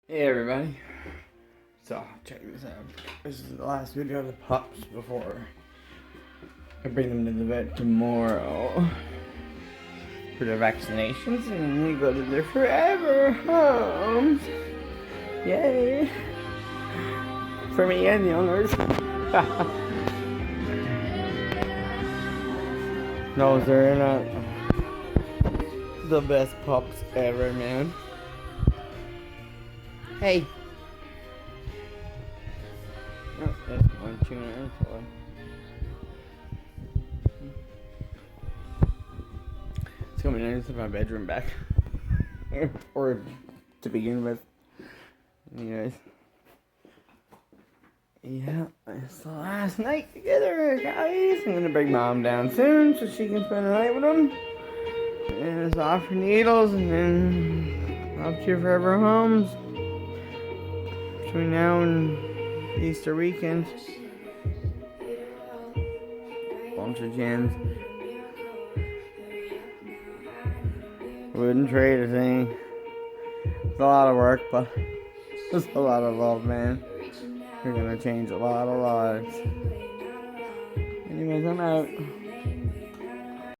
Hey everybody, so check this out. This is the last video of the pups before I bring them to the vet tomorrow for their vaccinations, and then they go to their forever homes. Yay! For me and the owners. No, they're not the best pups ever, man. Hey! Oh, there's one tuner. It's coming into my bedroom back. Or to begin with. Anyways. Yeah, it's the last night together, guys. I'm gonna bring Mom down soon so she can spend the night with them. And it's off for needles and then off to your forever homes. Between now and Easter weekend. Bunch of gyms. Wouldn't trade a thing. It's a lot of work, but it's a lot of love, man. You're gonna change a lot of lives. Anyways, I'm out.